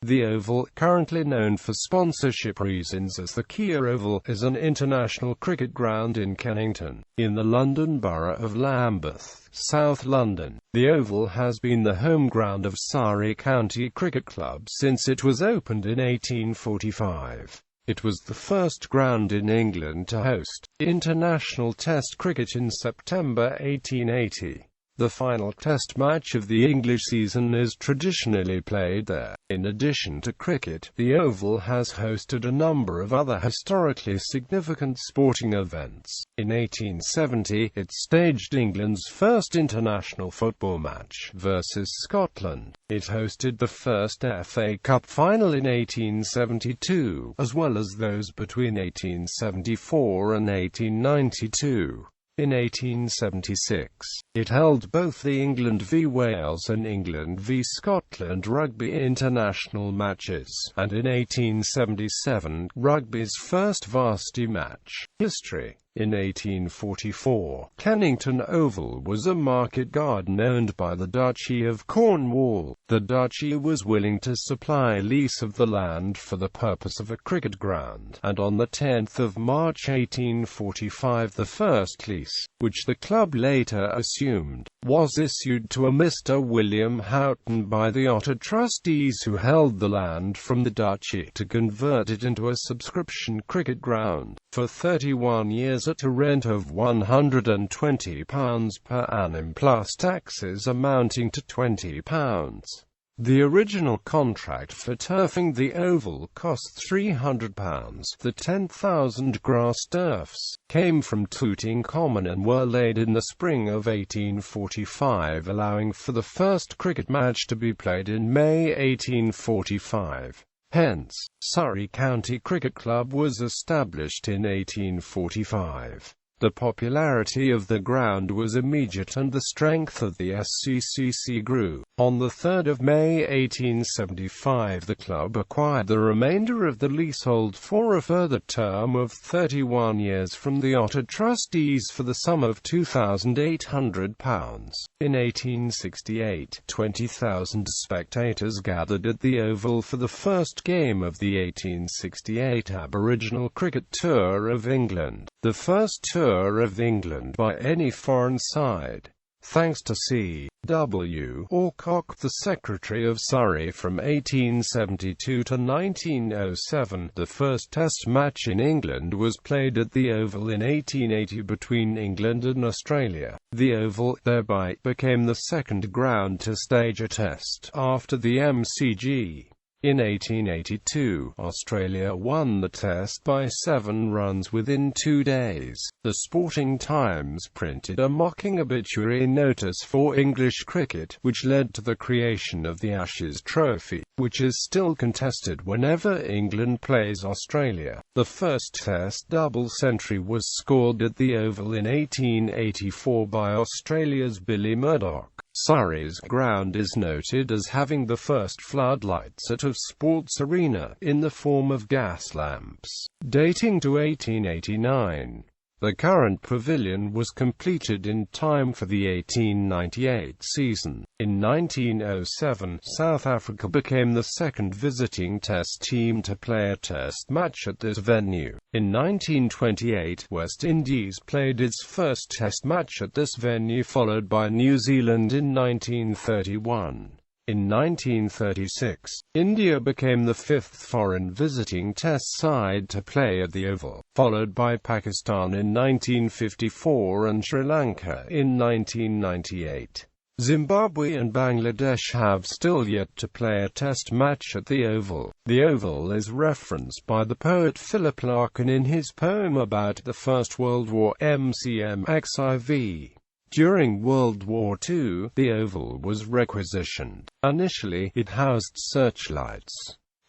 The Oval, currently known for sponsorship reasons as the Kia Oval, is an international cricket ground in Kennington, in the London Borough of Lambeth, South London. The Oval has been the home ground of Surrey County Cricket Club since it was opened in 1845. It was the first ground in England to host international Test cricket in September 1880. The final Test match of the English season is traditionally played there. In addition to cricket, the Oval has hosted a number of other historically significant sporting events. In 1870, it staged England's first international football match versus Scotland. It hosted the first FA Cup final in 1872, as well as those between 1874 and 1892. In 1876, it held both the England v Wales and England v Scotland rugby international matches, and in 1877, rugby's first varsity match. History. In 1844, Kennington Oval was a market garden owned by the Duchy of Cornwall. The Duchy was willing to supply lease of the land for the purpose of a cricket ground, and on the 10th of March 1845 the first lease, which the club later assumed, was issued to a Mr. William Houghton by the Otter trustees who held the land from the Duchy to convert it into a subscription cricket ground, for 31 years at a rent of £120 per annum plus taxes amounting to £20. The original contract for turfing the Oval cost £300. The 10,000 grass turfs came from Tooting Common and were laid in the spring of 1845, allowing for the first cricket match to be played in May 1845. Hence, Surrey County Cricket Club was established in 1845. The popularity of the ground was immediate and the strength of the SCCC grew. On 3 May 1875 the club acquired the remainder of the leasehold for a further term of 31 years from the Otter trustees for the sum of £2,800. In 1868, 20,000 spectators gathered at the Oval for the first game of the 1868 Aboriginal Cricket Tour of England, the first tour of England by any foreign side. Thanks to C.W. Alcock, the Secretary of Surrey from 1872 to 1907, the first Test match in England was played at the Oval in 1880 between England and Australia. The Oval, thereby, became the second ground to stage a Test, after the MCG. In 1882, Australia won the Test by 7 runs within 2 days. The Sporting Times printed a mocking obituary notice for English cricket, which led to the creation of the Ashes Trophy, which is still contested whenever England plays Australia. The first Test double century was scored at the Oval in 1884 by Australia's Billy Murdoch. Surrey's ground is noted as having the first floodlights at a sports arena, in the form of gas lamps, dating to 1889. The current pavilion was completed in time for the 1898 season. In 1907, South Africa became the second visiting Test team to play a Test match at this venue. In 1928, West Indies played its first Test match at this venue, followed by New Zealand in 1931. In 1936, India became the fifth foreign visiting Test side to play at the Oval, followed by Pakistan in 1954 and Sri Lanka in 1998. Zimbabwe and Bangladesh have still yet to play a Test match at the Oval. The Oval is referenced by the poet Philip Larkin in his poem about the First World War, MCMXIV. During World War II, the Oval was requisitioned. Initially, it housed searchlights.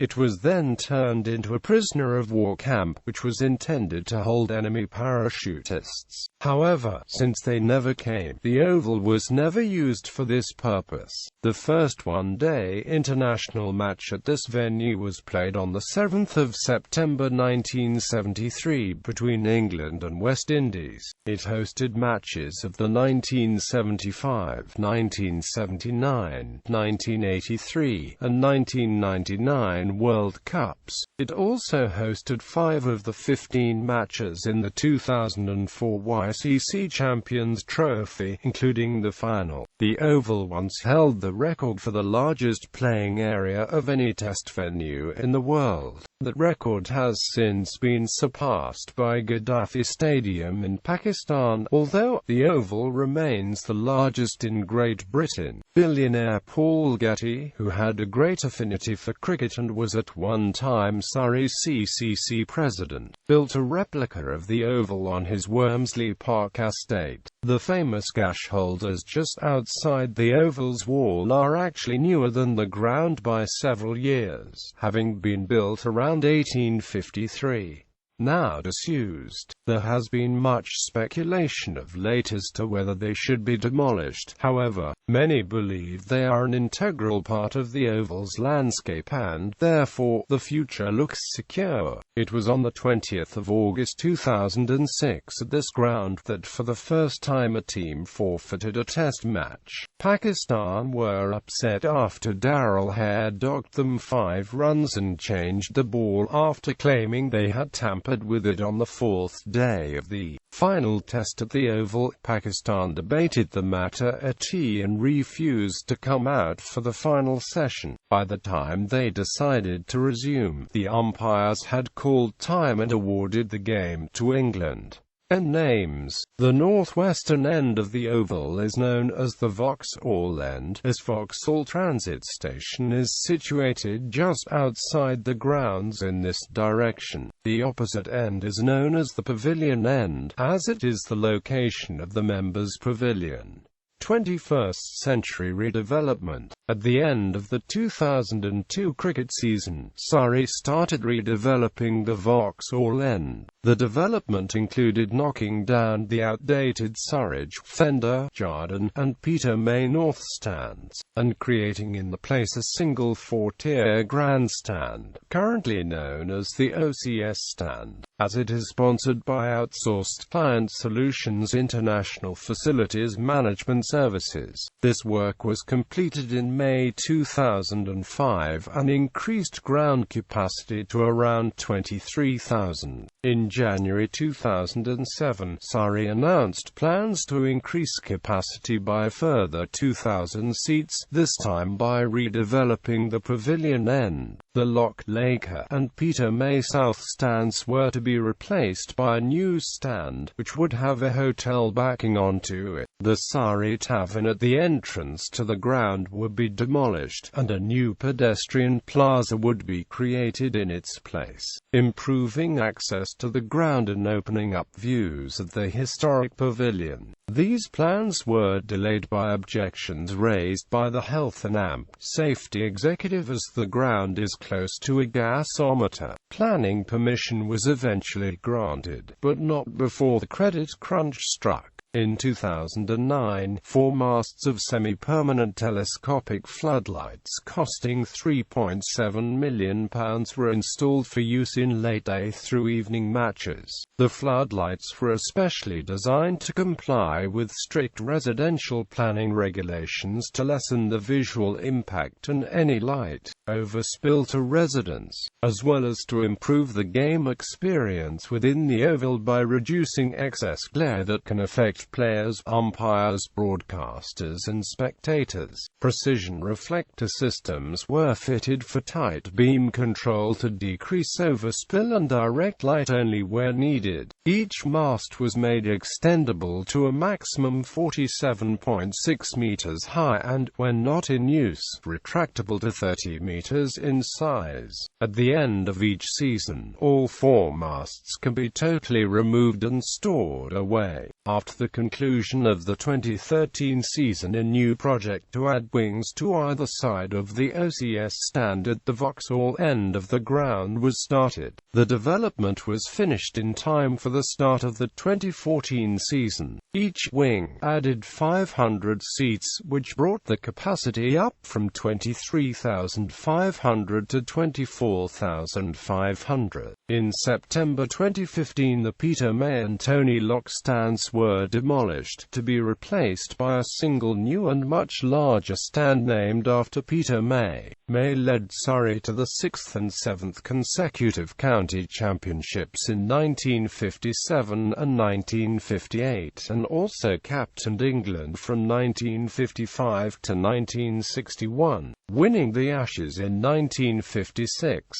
It was then turned into a prisoner of war camp, which was intended to hold enemy parachutists. However, since they never came, the Oval was never used for this purpose. The first one-day international match at this venue was played on the 7th of September 1973 between England and West Indies. It hosted matches of the 1975, 1979, 1983, and 1999 World Cups. It also hosted 5 of the 15 matches in the 2004 YCC Champions Trophy, including the final. The Oval once held the record for the largest playing area of any test venue in the world. That record has since been surpassed by Gaddafi Stadium in Pakistan, although the Oval remains the largest in Great Britain. Billionaire Paul Getty, who had a great affinity for cricket and was at one time Surrey's CCC president, built a replica of the Oval on his Wormsley Park estate. The famous gash holders just outside the Oval's wall are actually newer than the ground by several years, having been built around 1853. Now disused. There has been much speculation of late as to whether they should be demolished. However, many believe they are an integral part of the Oval's landscape and, therefore, the future looks secure. It was on the 20th of August 2006 at this ground that for the first time a team forfeited a test match. Pakistan were upset after Darrell Hare docked them 5 runs and changed the ball after claiming they had tampered with it on the 4th day of the final test at the Oval. Pakistan debated the matter at tea and refused to come out for the final session. By the time they decided to resume, the umpires had called time and awarded the game to England. Names. The northwestern end of the Oval is known as the Vauxhall end, as Vauxhall Transit Station is situated just outside the grounds in this direction. The opposite end is known as the Pavilion end, as it is the location of the members' pavilion. 21st century redevelopment. At the end of the 2002 cricket season, Surrey started redeveloping the Vauxhall end. The development included knocking down the outdated Surridge, Fender, Jardine, and Peter May North stands, and creating in the place a single 4-tier grandstand, currently known as the OCS stand, as it is sponsored by outsourced Client Solutions International Facilities Management Services. This work was completed in May 2005 and increased ground capacity to around 23,000. In January 2007, Surrey announced plans to increase capacity by a further 2,000 seats, this time by redeveloping the Pavilion end. The Loch Laker and Peter May South stands were to be replaced by a new stand, which would have a hotel backing onto it. The Surrey Tavern at the entrance to the ground would be demolished, and a new pedestrian plaza would be created in its place, improving access to the ground and opening up views of the historic pavilion. These plans were delayed by objections raised by the Health and Safety Executive as the ground is close to a gasometer. Planning permission was eventually granted, but not before the credit crunch struck. In 2009, 4 masts of semi-permanent telescopic floodlights costing £3.7 million were installed for use in late-day through evening matches. The floodlights were especially designed to comply with strict residential planning regulations to lessen the visual impact and any light overspill to residents, as well as to improve the game experience within the Oval by reducing excess glare that can affect players, umpires, broadcasters and spectators. Precision reflector systems were fitted for tight beam control to decrease overspill and direct light only where needed. Each mast was made extendable to a maximum 47.6 meters high and, when not in use, retractable to 30 meters in size. At the end of each season, all 4 masts can be totally removed and stored away. After the conclusion of the 2013 season, a new project to add wings to either side of the OCS stand at the Vauxhall end of the ground was started. The development was finished in time for the start of the 2014 season. Each wing added 500 seats, which brought the capacity up from 23,500 to 24,500. In September 2015, the Peter May and Tony Lock stands were demolished, to be replaced by a single new and much larger stand named after Peter May. May led Surrey to the 6th and 7th consecutive county championships in 1957 and 1958, and also captained England from 1955 to 1961, winning the Ashes in 1956.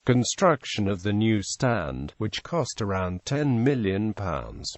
Construction of the new stand, which cost around £10 million,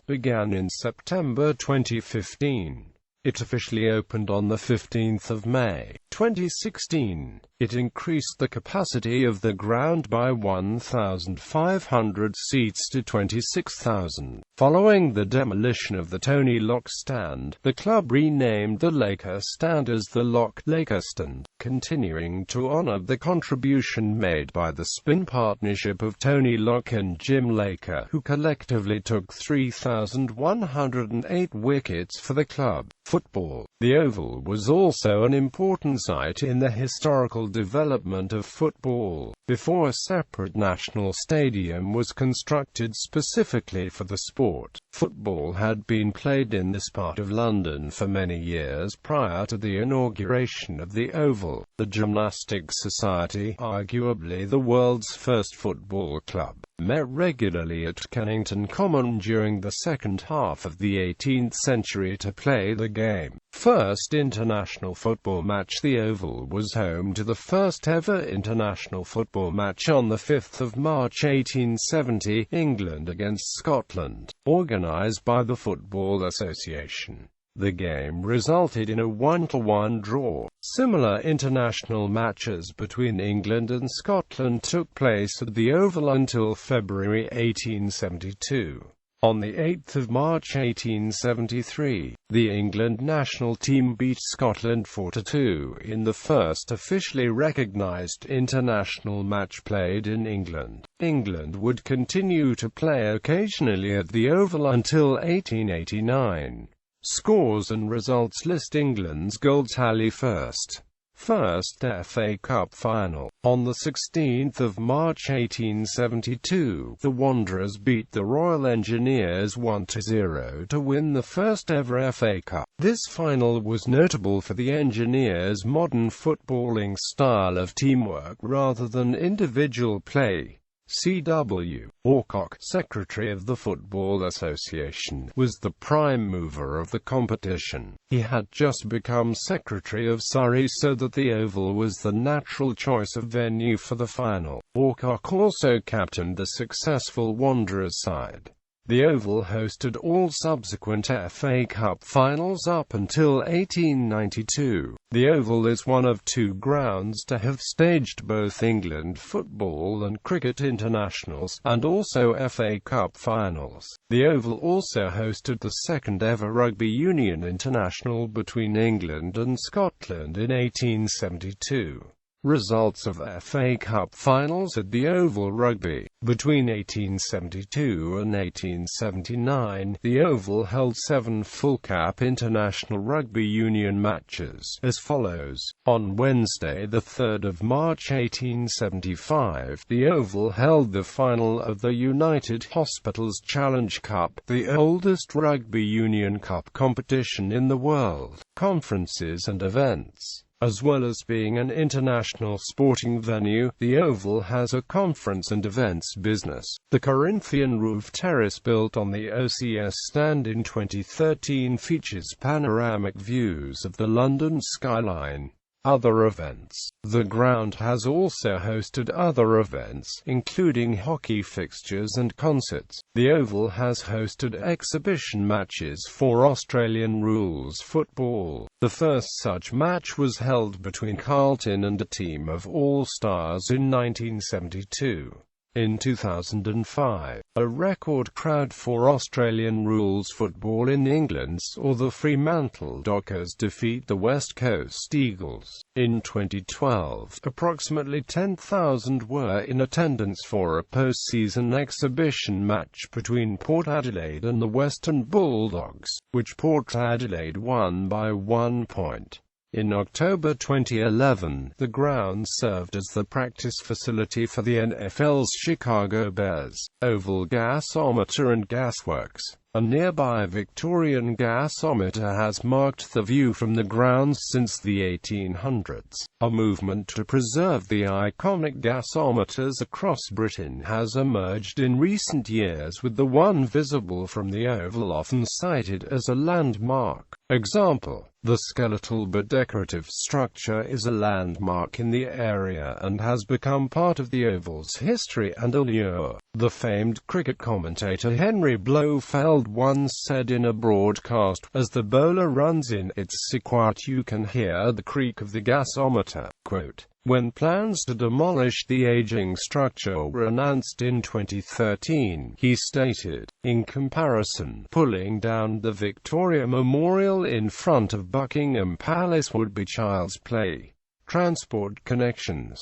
began in September 2015. It officially opened on the 15th of May, 2016. It increased the capacity of the ground by 1,500 seats to 26,000. Following the demolition of the Tony Lock stand, the club renamed the Laker stand as the Lock Laker stand, continuing to honour the contribution made by the spin partnership of Tony Lock and Jim Laker, who collectively took 3,108 wickets for the club. Football. The Oval was also an important site in the historical development of football, before a separate national stadium was constructed specifically for the sport. Football had been played in this part of London for many years prior to the inauguration of the Oval. The Gymnastics Society, arguably the world's first football club, met regularly at Kennington Common during the second half of the 18th century to play the game. First international football match. The Oval was home to the first ever international football match on the 5th of March 1870, England against Scotland, organised by the Football Association. The game resulted in a 1-1 draw. Similar international matches between England and Scotland took place at the Oval until February 1872. On the 8th of March 1873, the England national team beat Scotland 4-2 in the first officially recognised international match played in England. England would continue to play occasionally at the Oval until 1889. Scores and results list England's goal tally first. First FA Cup final. On the 16th of March 1872, the Wanderers beat the Royal Engineers 1-0 to win the first ever FA Cup. This final was notable for the Engineers' modern footballing style of teamwork rather than individual play. C.W. Alcock, Secretary of the Football Association, was the prime mover of the competition. He had just become Secretary of Surrey, so that the Oval was the natural choice of venue for the final. Alcock also captained the successful Wanderers side. The Oval hosted all subsequent FA Cup finals up until 1892. The Oval is one of two grounds to have staged both England football and cricket internationals, and also FA Cup finals. The Oval also hosted the second ever Rugby Union International between England and Scotland in 1872. Results of FA Cup finals at the Oval Rugby. Between 1872 and 1879, the Oval held 7 full-cap international rugby union matches, as follows. On Wednesday, the 3rd of March 1875, the Oval held the final of the United Hospitals Challenge Cup, the oldest rugby union cup competition in the world. Conferences and events. As well as being an international sporting venue, the Oval has a conference and events business. The Corinthian roof terrace built on the OCS stand in 2013 features panoramic views of the London skyline. Other events. The ground has also hosted other events, including hockey fixtures and concerts. The Oval has hosted exhibition matches for Australian rules football. The first such match was held between Carlton and a team of All-Stars in 1972. In 2005, a record crowd for Australian rules football in England saw the Fremantle Dockers defeat the West Coast Eagles. In 2012, approximately 10,000 were in attendance for a post-season exhibition match between Port Adelaide and the Western Bulldogs, which Port Adelaide won by 1 point. In October 2011, the ground served as the practice facility for the NFL's Chicago Bears. Oval gasometer and gasworks. A nearby Victorian gasometer has marked the view from the grounds since the 1800s. A movement to preserve the iconic gasometers across Britain has emerged in recent years, with the one visible from the Oval often cited as a landmark. Example: the skeletal but decorative structure is a landmark in the area and has become part of the Oval's history and allure. The famed cricket commentator Henry Blofeld once said in a broadcast, "As the bowler runs in its sequat you can hear the creak of the gasometer." Quote, when plans to demolish the aging structure were announced in 2013, he stated, in comparison, pulling down the Victoria Memorial in front of Buckingham Palace would be child's play. Transport connections.